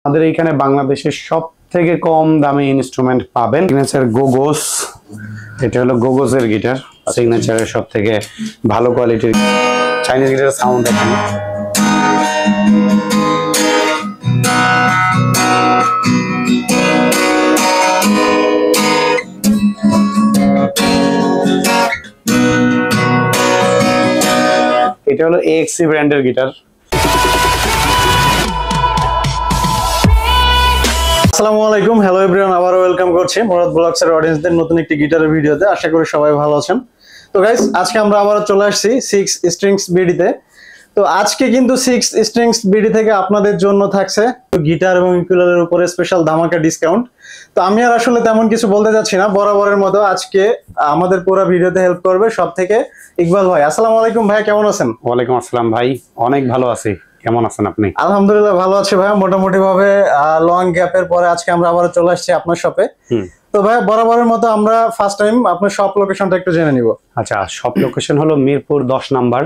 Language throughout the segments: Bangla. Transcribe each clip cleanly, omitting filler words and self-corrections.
আমাদের এইখানে বাংলাদেশের সব থেকে কম দামে ইনস্ট্রুমেন্ট পাবেন। সিগনেচার গোগোস, এটা হলো গোগোসের গিটার। সিগনেচারের সব থেকে ভালো কোয়ালিটির চাইনিজ গিটারের সাউন্ড দেখেন। এটা হলো AXC ব্র্যান্ডের গিটার। আসসালামু আলাইকুম, হ্যালো এভরিওয়ান, আবারও ওয়েলকাম করছি মুরাদ ব্লগসের অডিয়েন্সদের নতুন একটি গিটারের ভিডিওতে। আশা করি সবাই ভালো আছেন। তো গাইস, আজকে আমরা আবারও চলে আসছি 6 স্ট্রিংস বিডিতে। তো আজকে কিন্তু 6 স্ট্রিংস বিডি থেকে আপনাদের জন্য থাকছে গিটার এবং ইউকুলেলের উপরে স্পেশাল ধামাকা ডিসকাউন্ট। তো আমি আর আসলে তেমন কিছু বলতে যাচ্ছি না, বরাবরের মতো আজকে আমাদের পুরো ভিডিওতে হেল্প করবে সব থেকে ইকবাল ভাই। আসসালামু আলাইকুম ভাই, কেমন আছেন? ওয়ালাইকুম আসসালাম ভাই, অনেক ভালো আছি। কেমন আছেন আপনি? আলহামদুলিল্লাহ ভালো আছি ভাই, মোটামুটি ভাবে। লং গ্যাপের পরে আজকে আমরা আবার চলে আসছি আপনার শপে। তো ভাই, বরাবরের মতো আমরা ফার্স্ট টাইম আপনার শপ লোকেশনটা একটু জেনে নিব। আচ্ছা, শপ লোকেশন হলো মিরপুর 10 নাম্বার,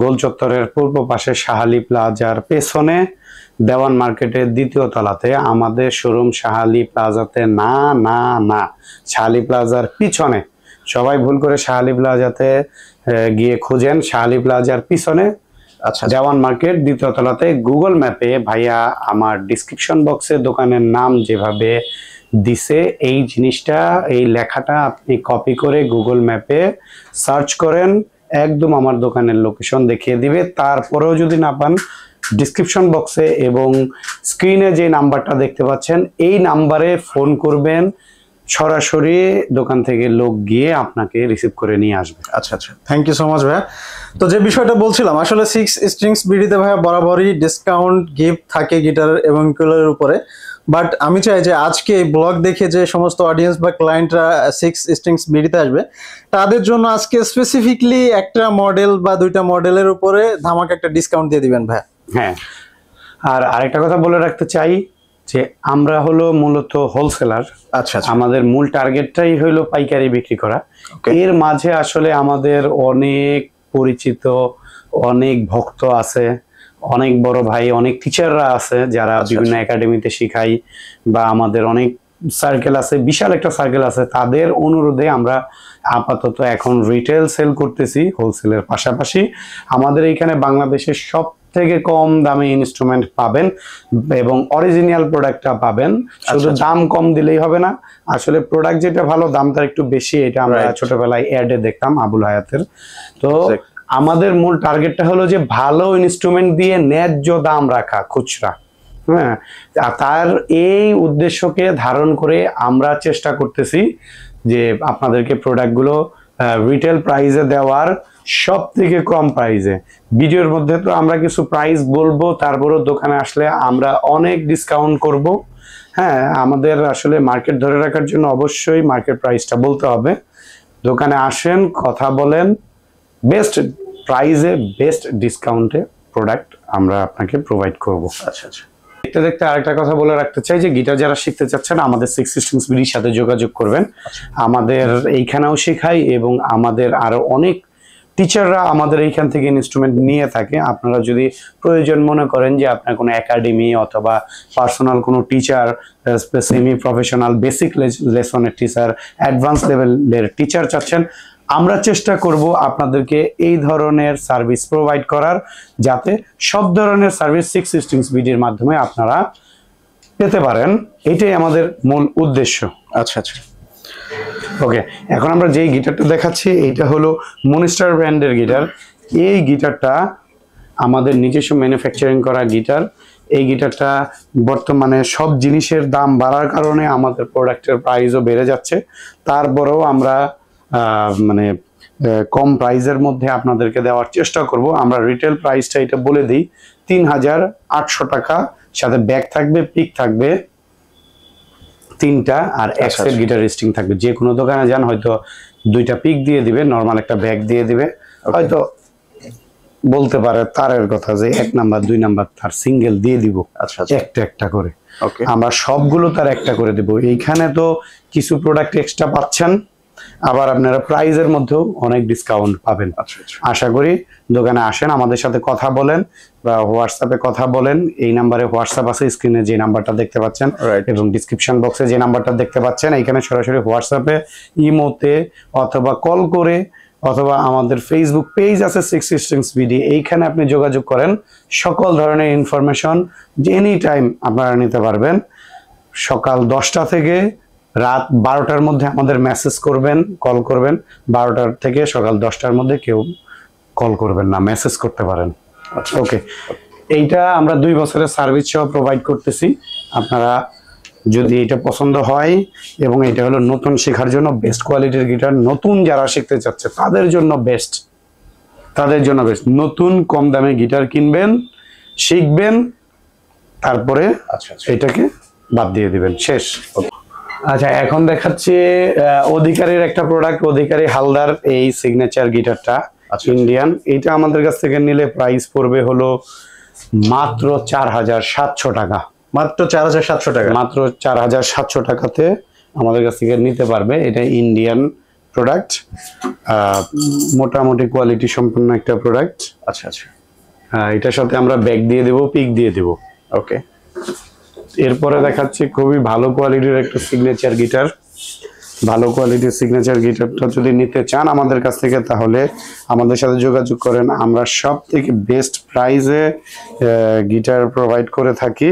গোল চত্বরের পূর্ব পাশে শাহালি প্লাজার পেছনে, দেওয়ান মার্কেটের দ্বিতীয় তলাতে আমাদের শোরুম। শাহালি প্লাজাতে না না না, শাহালি প্লাজার পিছনে। সবাই ভুল করে শাহালি প্লাজাতে গিয়ে খুঁজেন, শাহালি প্লাজার পিছনে। আচ্ছা, দেওয়ান মার্কেট দ্বিতীয় তলাতে। গুগল ম্যাপে ভাইয়া আমার ডিসক্রিপশন বক্সে দোকানের নাম যেভাবে দিছে, এই জিনিসটা, এই লেখাটা আপনি কপি করে গুগল ম্যাপে সার্চ করেন, একদম আমার দোকানের লোকেশন দেখিয়ে দিবে। তারপরেও যদি না পান, ডিসক্রিপশন বক্সে এবং স্ক্রিনে যে নাম্বারটা দেখতে পাচ্ছেন এই নাম্বারে ফোন করবেন, সরাসরি দোকান থেকে লোক গিয়ে আপনাকে রিসিভ করে নিয়ে আসবে। আচ্ছা আচ্ছা, থ্যাংক ইউ সো মাচ ভাইয়া। তো যে বিষয়টা বলছিলাম, আসলে 6 স্ট্রিংস বিডিতে ভাইয়া বরাবরই ডিসকাউন্ট গিফট থাকে গিটার এবং ইউকুলেলের উপরে। বাট আমি চাই যে আজকে এই ব্লগ দেখে যে সমস্ত অডিয়েন্স বা ক্লায়েন্টরা 6 স্ট্রিংস বিডিতে আসবে, তাদের জন্য আজকে স্পেসিফিকলি একটা মডেল বা দুইটা মডেলের উপরে ধামাকা একটা ডিসকাউন্ট দিয়ে দিবেন ভাইয়া। হ্যাঁ, আর আরেকটা কথা বলে রাখতে চাই যে আমরা হলো মূলত হোলসেলার। আচ্ছা, আমাদের মূল টার্গেটটাই হলো পাইকারি বিক্রি করা। এর মাঝে আসলে আমাদের অনেক পরিচিত, অনেক ভক্ত আছে, অনেক বড় ভাই, অনেক টিচাররা আছে যারা বিভিন্ন একাডেমিতে শিখাই, বা আমাদের অনেক সার্কেল আছে, বিশাল একটা সার্কেল আছে। তাদের অনুরোধে আমরা আপাতত এখন রিটেল সেল করতেছি হোলসেলের পাশাপাশি। আমাদের এইখানে বাংলাদেশের সব থেকে কম দামে ইনস্ট্রুমেন্ট পাবেন এবং অরিজিনাল প্রোডাক্টটা পাবেন। শুধু দাম কম দিলেই হবে না, আসলে প্রোডাক্ট যেটা ভালো দাম তার একটু বেশি। এটা আমরা ছোটবেলায় অ্যাডে দেখতাম আবুল হায়াতের। তো আমাদের মূল টার্গেটটা হলো যে ভালো ইনস্ট্রুমেন্ট দিয়ে ন্যায্য দাম রাখা, খুচরা। হ্যাঁ, তার এই উদ্দেশ্যকে ধারণ করে আমরা চেষ্টা করতেছি যে আপনাদেরকে প্রোডাক্টগুলো রিটেল প্রাইসে দেওয়ার, সব থেকে কম প্রাইসে। ভিডিওর মধ্যে তো আমরা কিছু প্রাইস বলবো, তারপরও দোকানে আসলে আমরা অনেক ডিসকাউন্ট করব। হ্যাঁ, আমাদের আসলে মার্কেট ধরে রাখার জন্য অবশ্যই মার্কেট প্রাইসটা বলতে হবে। দোকানে আসেন, কথা বলেন, বেস্ট প্রাইসে বেস্ট ডিসকাউন্টে প্রোডাক্ট আমরা আপনাকে প্রোভাইড করব। আচ্ছা আচ্ছা, দেখতে দেখতে আরেকটা কথা বলে রাখতে চাই যে গিটার যারা শিখতে চাচ্ছেন আমাদের 6 স্ট্রিংস বিডির সাথে যোগাযোগ করবেন। আমাদের এইখানেও শেখাই এবং আমাদের আরো অনেক টিচাররা আমাদের এইখান থেকে ইনস্ট্রুমেন্ট নিয়ে থাকে। আপনারা যদি প্রয়োজন মনে করেন যে আপনার কোনো একাডেমি অথবা পার্সোনাল কোনো টিচার, সেমি প্রফেশনাল, বেসিক লেসনের টিচার, অ্যাডভান্স লেভেলের টিচার চাচ্ছেন, আমরা চেষ্টা করব আপনাদেরকে এই ধরনের সার্ভিস প্রোভাইড করার, যাতে সব ধরনের সার্ভিস 6 স্ট্রিংস বিডির মাধ্যমে আপনারা পেতে পারেন। এটাই আমাদের মূল উদ্দেশ্য। আচ্ছা আচ্ছা, ওকে, এখন আমরা যেই গিটারটা দেখাচ্ছি এইটা হলো মনস্টার ব্র্যান্ডের গিটার। এই গিটারটা আমাদের নিজস্ব ম্যানুফ্যাকচারিং করা গিটার। এই গিটারটা বর্তমানে সব জিনিসের দাম বাড়ার কারণে আমাদের প্রোডাক্টের প্রাইসও বেড়ে যাচ্ছে। তারপরেও আমরা মানে কম প্রাইসের মধ্যে আপনাদেরকে দেওয়ার চেষ্টা করব। আমরা রিটেল প্রাইসটা এটা বলে দিই, 3800 টাকা। সাথে ব্যাগ থাকবে, পিক থাকবে 3টা, আর এক সেট গিটার স্ট্রিং থাকবে। যে কোনো দোকানে যান, হয়তো 2টা পিক দিয়ে দিবে, নর্মাল একটা ব্যাগ দিয়ে দিবে। হয়তো বলতে পারে তারের কথা যে 1 নাম্বার 2 নাম্বার তার সিঙ্গেল দিয়ে দিব। আচ্ছা, একটা একটা করে আমরা সবগুলো তার একটা করে দেব। এইখানে তো কিছু প্রোডাক্ট এক্সট্রা পাচ্ছেন, আবার আপনারা প্রাইজের মধ্যেও অনেক ডিসকাউন্ট পাবেন। আশা করি দোকানে আসেন, আমাদের সাথে কথা বলেন বা হোয়াটসঅ্যাপে কথা বলেন। এই নাম্বারে হোয়াটসঅ্যাপ আছে, স্ক্রিনে যে নাম্বারটা দেখতে পাচ্ছেন এবং ডিসক্রিপশন বক্সে যে নাম্বারটা দেখতে পাচ্ছেন, এইখানে সরাসরি হোয়াটসঅ্যাপে, ইমোতে অথবা কল করে অথবা আমাদের ফেসবুক পেজ আছে সিক্স স্ট্রিংস বিডি, এইখানে আপনি যোগাযোগ করেন। সকল ধরনের ইনফরমেশন এনি টাইম আপনারা নিতে পারবেন। সকাল 10টা থেকে রাত 12টার মধ্যে আমাদের মেসেজ করবেন, কল করবেন। 12টার থেকে সকাল 10টার মধ্যে কেউ কল করবেন না, মেসেজ করতে পারেন। ওকে, এইটা আমরা 2 বছরের সার্ভিস সহ প্রোভাইড করতেছি। আপনারা যদি এটা পছন্দ হয়, এবং এটা হলো নতুন শেখার জন্য বেস্ট কোয়ালিটির গিটার, নতুন যারা শিখতে চাচ্ছে তাদের জন্য বেস্ট, নতুন কম দামে গিটার কিনবেন, শিখবেন, তারপরে এটাকে বাদ দিয়ে দিবেন, শেষ। আচ্ছা, এখন দেখাচ্ছি অধিকারীর একটা প্রোডাক্ট, অধিকারী হালদার এই সিগনেচার গিটারটা ইন্ডিয়ান। এটা আমাদের কাছ থেকে নিলে প্রাইস পড়বে হলো মাত্র 4700 টাকা। মাত্র 4700 টাকা, মাত্র 4700 টাকাতে আমাদের কাছ থেকে নিতে পারবে। এটা ইন্ডিয়ান প্রোডাক্ট, মোটামুটি কোয়ালিটি সম্পন্ন একটা প্রোডাক্ট। আচ্ছা আচ্ছা, এটার সাথে আমরা ব্যাগ দিয়ে দেবো, পিক দিয়ে দেবো। ওকে, এরপরে দেখাচ্ছি খুবই ভালো কোয়ালিটির একটা সিগনেচার গিটার। ভালো কোয়ালিটির সিগনেচার গিটারটা যদি নিতে চান আমাদের কাছ থেকে, তাহলে আমাদের সাথে যোগাযোগ করেন। আমরা সব থেকে বেস্ট প্রাইজে গিটার প্রোভাইড করে থাকি,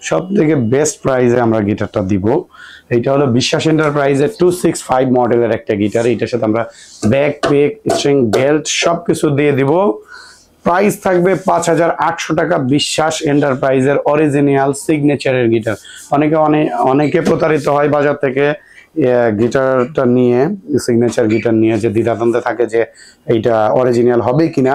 সব থেকে বেস্ট প্রাইজে আমরা গিটারটা দিব। এইটা হলো বিশ্বাস এন্টারপ্রাইজের 265 মডেলের একটা গিটার। এটার সাথে আমরা ব্যাক, পেক, স্ট্রিং, বেল্ট সবকিছু দিয়ে দিব। প্রাইস থাকবে 5800 টাকা। বিশ্বাস এন্টারপ্রাইজের অরিজিনাল সিগনেচারের গিটার। অনেকে প্রতারিত হয় বাজার থেকে গিটারটা নিয়ে, সিগনেচার গিটার নিয়ে, যে দ্বিধাদ্বন্দ্বে থাকে যে এইটা অরিজিনাল হবে কিনা।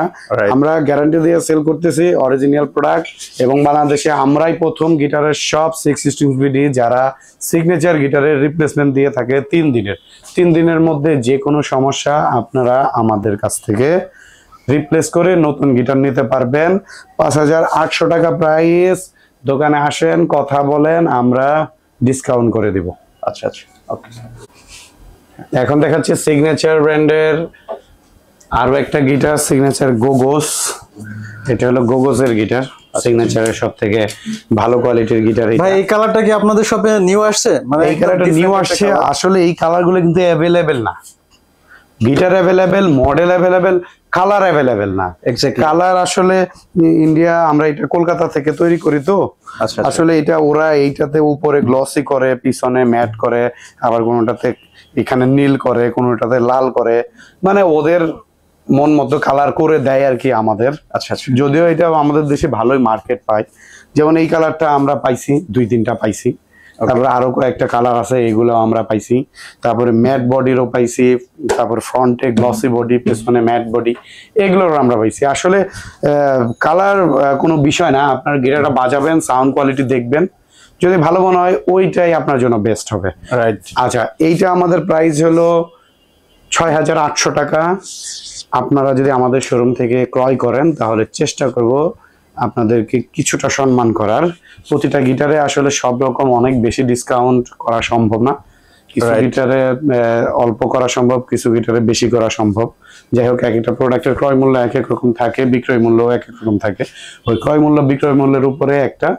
আমরা গ্যারান্টি দিয়ে সেল করতেছি অরিজিনাল প্রোডাক্ট, এবং বাংলাদেশে আমরাই প্রথম গিটারের সব সিক্স স্ট্রিংস বিডি যারা সিগনেচার গিটারের রিপ্লেসমেন্ট দিয়ে থাকে 3 দিনের মধ্যে যে কোনো সমস্যা আপনারা আমাদের কাছ থেকে রিপ্লেস করে নতুন গিটার নিতে পারবেন। 5800 টাকা প্রাইস। দোকানে আসেন, কথা বলেন, আমরা ডিসকাউন্ট করে দিব। আচ্ছা আচ্ছা, ওকে। এখন দেখাচ্ছি সিগনেচার ব্র্যান্ডের আরো একটা গিটার, সিগনেচার গোগোস। এটা হলো গোগোসের গিটার, সিগনেচারের সব থেকে ভালো কোয়ালিটির গিটার। ভাই, এই কালারটা কি আপনাদের শপে নিউ আসছে? মানে এই কালারটা নিউ আসছে। আসলে এই কালারগুলো কিন্তু অ্যাভেলেবেল না। Guitar available, model available, colour available না। কালার আসলে ইন্ডিয়া, আমরা এটা কলকাতা থেকে তৈরি করি তো। আসলে এটা ওরা এইটাতে উপরে গ্লসি করে, পিছনে ম্যাট করে, আবার কোনোটাতে এখানে নীল করে, কোনোটাতে লাল করে, মানে ওদের মন মতো কালার করে দেয় আর কি আমাদের। আচ্ছা, যদিও এটা আমাদের দেশে ভালোই মার্কেট পায়। যেমন এই কালারটা আমরা পাইছি, 2-3টা পাইছি। তারপরে আরো কয়েকটা কালার আছে, এগুলো আমরা পাইছি। তারপরে ম্যাট বডিরও পাইছি, তারপর ফ্রন্টে গ্লসি বডি, পেছনে ম্যাট বডি, এগুলোর আমরা পাইছি। আসলে কালার কোনো বিষয় না, আপনার গিটারটা বাজাবেন, সাউন্ড কোয়ালিটি দেখবেন, যদি ভালো মনে হয় ওইটাই আপনার জন্য বেস্ট হবে। রাইট। আচ্ছা, এইটা আমাদের প্রাইস হলো 6800 টাকা। আপনারা যদি আমাদের শোরুম থেকে ক্রয় করেন তাহলে চেষ্টা করব আপনাদেরকে কিছুটা সম্মান করার। প্রতিটা গিটারে আসলে সব রকম অনেক বেশি ডিসকাউন্ট করা সম্ভব না। কিছু গিটারে অল্প করা সম্ভব, কিছু গিটারে বেশি করা সম্ভব। যাই হোক, এক একটা প্রোডাক্টের ক্রয় মূল্য এক এক রকম থাকে, বিক্রয় মূল্য এক এক রকম থাকে। ওই ক্রয় মূল্য বিক্রয় মূল্যের উপরে একটা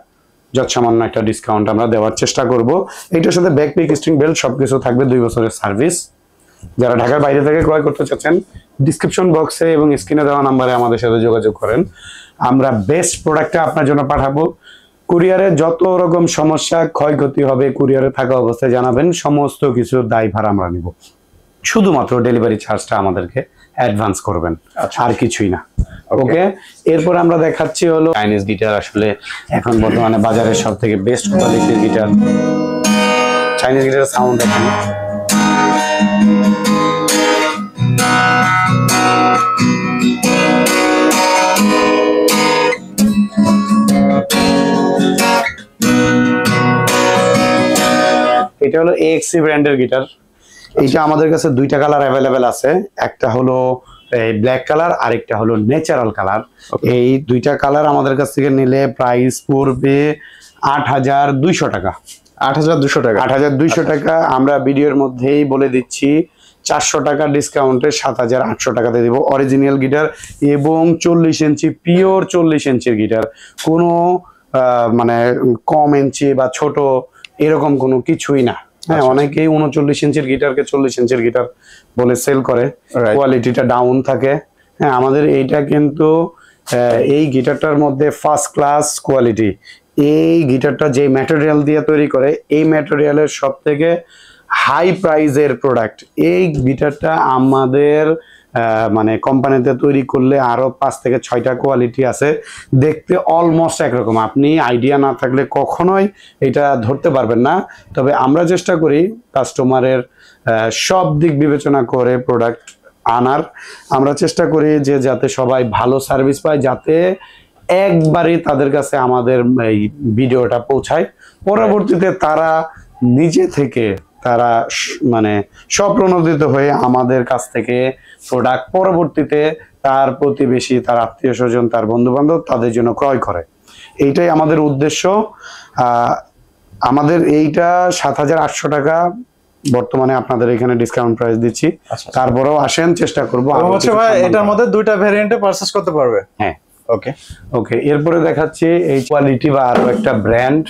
যৎসামান্য একটা ডিসকাউন্ট আমরা দেওয়ার চেষ্টা করব। এইটার সাথে ব্যাক, পিক, স্ট্রিং, বেল্ট সবকিছু থাকবে। 2 বছরের সার্ভিস। যারা ঢাকার বাইরে থেকে ক্রয় করতে চাচ্ছেন, ডিসক্রিপশন বক্সে এবং স্ক্রিনে দেওয়া নাম্বারে আমাদের সাথে যোগাযোগ করেন। আমরা বেস্ট প্রোডাক্টটা আপনার জন্য পাঠাবো। কুরিয়ারে যত রকম সমস্যা, ক্ষয়ক্ষতি হবে কুরিয়ারে থাকা অবস্থায় জানাবেন, সমস্ত কিছু দায়ভার আমরা নিব। শুধুমাত্র ডেলিভারি চার্জটা আমাদেরকে অ্যাডভান্স করবেন, আর কিছুই না। ওকে, এরপর আমরা দেখাচ্ছি হলো চাইনিজ গিটার। আসলে এখন বর্তমানে বাজারের সব থেকে বেস্ট কোয়ালিটির গিটার। চাইনিজ গিটারের সাউন্ড দেখেন। এটা হলো AXC ব্র্যান্ডের গিটার। এইটা আমাদের কাছে 2টা কালার অ্যাভেলেবেল আছে। একটা হলো ব্ল্যাক কালার, আরেকটা হলো ন্যাচারাল কালার। এই 2টা কালার আমাদের কাছ থেকে নিলে প্রাইস পড়বে 8200 টাকা। 8200 টাকা। 8200 টাকা। আমরা ভিডিওর মধ্যেই বলে দিচ্ছি 400 টাকা ডিসকাউন্টে 7,800 টাকাতে দিব অরিজিনাল গিটার এবং 40 ইঞ্চি পিওর 40 ইঞ্চির গিটার, কোনো মানে কম ইঞ্চি বা ছোট এরকম কোনো কিছুই না। হ্যাঁ, অনেকেই 39 ইঞ্চির গিটারকে 40 ইঞ্চির গিটার বলে সেল করে, কোয়ালিটিটা ডাউন থাকে। হ্যাঁ, আমাদের এইটা কিন্তু এই গিটারটার মধ্যে ফার্স্ট ক্লাস কোয়ালিটি। এই গিটারটা যে ম্যাটেরিয়াল দিয়ে তৈরি করে, এই ম্যাটেরিয়ালের সব থেকে হাই প্রাইজের প্রোডাক্ট। এই গিটারটা আমাদের মানে কোম্পানিতে তৈরি করলে আরো 5 থেকে 6টা কোয়ালিটি আছে, দেখতে অলমোস্ট একরকম। আপনি আইডিয়া না থাকলে কখনোই এটা ধরতে পারবেন না। তবে আমরা চেষ্টা করি কাস্টমারের সব দিক বিবেচনা করে প্রোডাক্ট আনার। আমরা চেষ্টা করি যে যাতে সবাই ভালো সার্ভিস পায়, যাতে একবারই তাদের কাছে আমাদের এই ভিডিওটা পৌঁছায়, পরবর্তীতে তারা নিজে থেকে তারা মানে স্বপ্রণোদিত হয়ে আমাদের কাছ থেকে প্রোডাক্ট পরবর্তীতে তার প্রতিবেশী, তার আত্মীয় স্বজন, তার বন্ধু বান্ধব তাদের জন্য ক্রয় করে। এইটাই আমাদের উদ্দেশ্য। আমাদের এইটা 7,800 টাকা বর্তমানে আপনাদের এখানে ডিসকাউন্ট প্রাইস দিচ্ছি। তারপরেও আসেন, চেষ্টা করবো। এটার মধ্যে 2টা ভ্যারিয়েন্টে পারচেজ করতে পারবে। হ্যাঁ, ওকে ওকে। এরপরে দেখাচ্ছি এই কোয়ালিটি বা আরো একটা ব্র্যান্ড।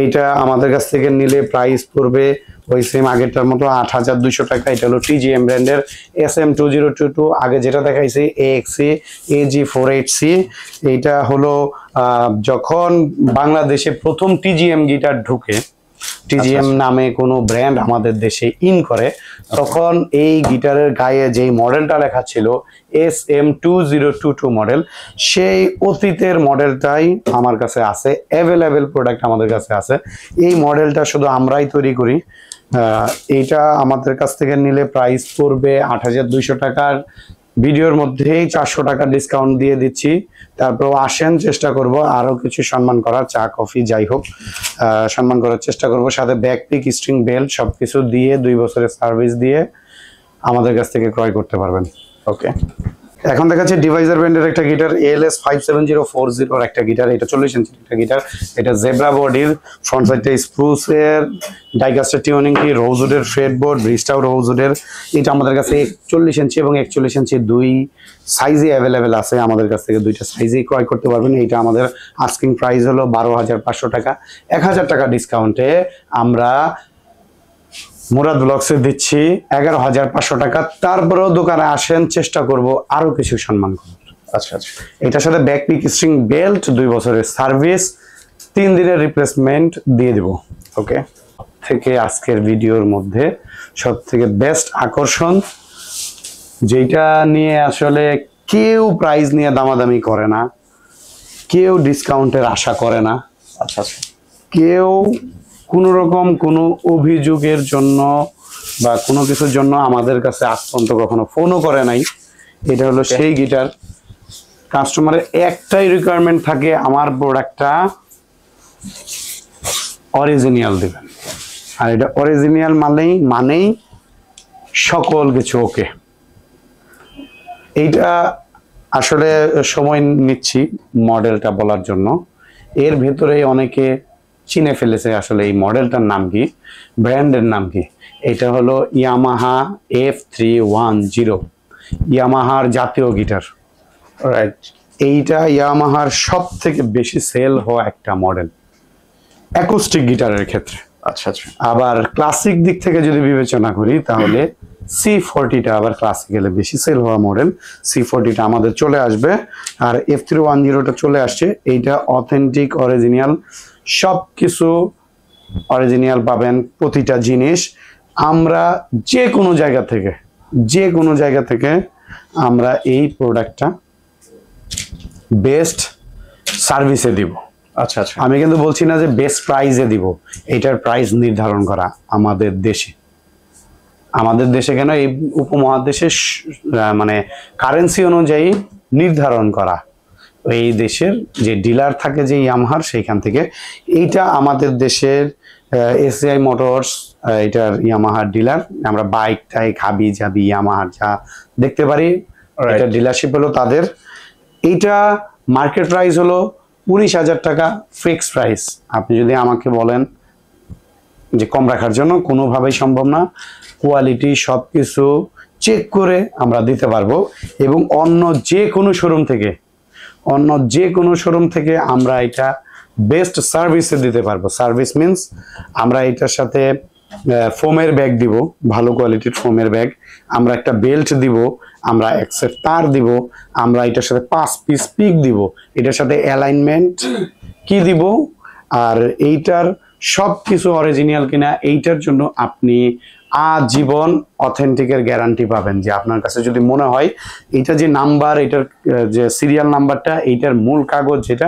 এইটা আমাদের কাছ থেকে নিলে প্রাইস পড়বে ওই সেম আগেরটার মতো 8,200 টাকা। এটা হলো TGM ব্র্যান্ডের SM2022। আগে যেটা দেখাইছি AXC AG48C। এইটা হলো যখন বাংলাদেশে প্রথম TGM গিটার ঢুকে, TGM নামে কোনো ব্র্যান্ড আমাদের দেশে ইন করে, তখন এই গিটারের গায়ে যেই মডেলটা লেখা ছিল SM2022 মডেল, সেই অতীতের মডেলটাই আমার কাছে আছে। অ্যাভেলেবেল প্রোডাক্ট আমাদের কাছে আছে। এই মডেলটা শুধু আমরাই তৈরি করি। এইটা আমাদের কাছ থেকে নিলে প্রাইস পড়বে 8,200 টাকার। ভিডিওর মধ্যেই 400 টাকা ডিসকাউন্ট দিয়ে দিচ্ছি। তারপর আসেন, চেষ্টা করব আরো কিছু সম্মান করার, চা কফি যাই হোক সম্মান করার চেষ্টা করব। সাথে ব্যাকপিক, স্ট্রিং বেল্ট সবকিছু দিয়ে 2 বছরের সার্ভিস দিয়ে আমাদের কাছ থেকে ক্রয় করতে পারবেন। ওকে, এখন দেখাচ্ছি ডিভাইজার ব্র্যান্ডের একটা গিটার, ALS 57040 একটা গিটার। এটা 40 ইঞ্চির একটা গিটার। এটা জেব্রা বডির, ফ্রন্ট সাইডটা স্প্রুসের ডাইকাস্টার টিউনিং কি, রোজউডের ফ্রেডবোর্ড, ব্রিজটাও রোজউডের। এটা আমাদের কাছে 41 ইঞ্চি এবং 41 ইঞ্চি 2 সাইজে অ্যাভেলেবেল আছে। আমাদের কাছ থেকে 2টা সাইজেই ক্রয় করতে পারবেন। এইটা আমাদের আস্কিং প্রাইস হলো 12,500 টাকা। 1,000 টাকা ডিসকাউন্টে আমরা মুরাদ ব্লগসে দিচ্ছি 11,500 টাকা। তারপরেও দোকানে আসেন, চেষ্টা করব আরো কিছু সম্মান করার। আচ্ছা, এটার সাথে ব্যাকপিক, স্ট্রিং বেল্ট, 2 বছরের সার্ভিস, 3 দিনের রিপ্লেসমেন্ট দিয়ে দিব। ওকে, থেকে আজকের ভিডিওর মধ্যে সব থেকে বেস্ট আকর্ষণ, যেটা নিয়ে আসলে কেউ প্রাইস নিয়ে দামাদামি করে না, কেউ ডিসকাউন্টের আশা করে না। আচ্ছা, কেউ কোনো রকম কোনো অভিযোগের জন্য বা কোনো কিছুর জন্য আমাদের কাছে আজ পর্যন্ত কখনো ফোনও করে নাই। এটা হলো সেই গিটার। কাস্টমারের একটাই রিকোয়ারমেন্ট থাকে, আমার প্রোডাক্টটা অরিজিনাল দিবেন। আর এটা অরিজিনাল মানেই সকল কিছু ওকে। এইটা আসলে সময় নিচ্ছি মডেলটা বলার জন্য। এর ভেতরে অনেকে চিনে ফেলেছে আসলে এই মডেলটার নাম কি, ব্র্যান্ডের নাম কি। এটা হলো ইয়ামাহা F310, ইয়ামাহার জাতীয় গিটার। রাইট, এইটা ইয়ামাহার সব থেকে বেশি সেল হওয়া একটা মডেল অ্যাকোস্টিক গিটারের ক্ষেত্রে। আচ্ছা, আবার ক্লাসিক দিক থেকে যদি বিবেচনা করি তাহলে C40টা আবার ক্লাসিক্যালে বেশি সেল হওয়া মডেল। C40টা আমাদের চলে আসবে, আর F310টা চলে আসছে। এইটা অথেন্টিক অরিজিনাল, সব কিছু অরিজিনাল পাবেন, প্রতিটা জিনিস। আমরা যে কোনো জায়গা থেকে আমরা এই প্রোডাক্টটা বেস্ট সার্ভিসে দিব। আচ্ছা, আমি কিন্তু বলছি না যে বেস্ট প্রাইসে দিব। এটার প্রাইস নির্ধারণ করা আমাদের দেশে কেন এই উপমহাদেশে মানে কারেন্সি অনুযায়ী নির্ধারণ করা। এই দেশের যে ডিলার থাকে যে ইয়ামাহার, সেইখান থেকে। এইটা আমাদের দেশের এসিআই মোটরস, এটার ইয়ামাহার ডিলার। আমরা বাইক টাইক হাবি জাবি ইয়ামাহার যা দেখতে পারি, এটা ডিলারশিপ হলো তাদের। এইটা মার্কেট প্রাইস হলো 19,000 টাকা ফিক্সড প্রাইস। আপনি যদি আমাকে বলেন যে কম রাখার জন্য, কোনোভাবেই সম্ভব না। কোয়ালিটি সবকিছু চেক করে আমরা দিতে পারবো, এবং অন্য যে কোনো শোরুম থেকে আমরা এটা বেস্ট সার্ভিসে দিতে পারবো। সার্ভিস মিন্স আমরা এটার সাথে ফোমের ব্যাগ দিব, ভালো কোয়ালিটির ফোমের ব্যাগ, আমরা একটা বেল্ট দিব, আমরা এক সেট তার দিব, আমরা এটার সাথে 5 পিস পিক দিব, এটার সাথে অ্যালাইনমেন্ট কি দিব, আর এইটার সব কিছু অরিজিনাল কিনা এইটার জন্য আপনি আজীবন অথেন্টিকের গ্যারান্টি পাবেন। যে আপনার কাছে যদি মনে হয় এইটা যে নাম্বার, এটার যে সিরিয়াল নাম্বারটা, এইটার মূল কাগজ যেটা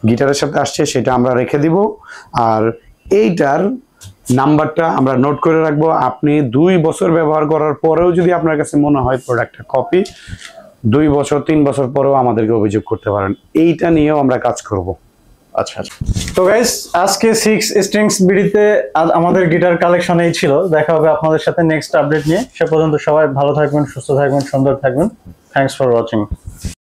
গিটারের সাথে আসছে সেটা আমরা রেখে দিব, আর এইটার নাম্বারটা আমরা নোট করে রাখবো। আপনি 2 বছর ব্যবহার করার পরেও যদি আপনার কাছে মনে হয় প্রোডাক্টটা কপি, 2 বছর 3 বছর পরেও আমাদেরকে অভিযোগ করতে পারেন। এইটা নিয়েও আমরা কাজ করব। আচ্ছা আচ্ছা। তো গাইস, আজকে 6 স্ট্রিংস বিডিতে আমাদের গিটার কালেকশন এই ছিল। দেখা হবে আপনাদের সাথে নেক্সট আপডেট নিয়ে। সে পর্যন্ত সবাই ভালো থাকবেন, সুস্থ থাকবেন, সুন্দর থাকবেন। Thanks for watching.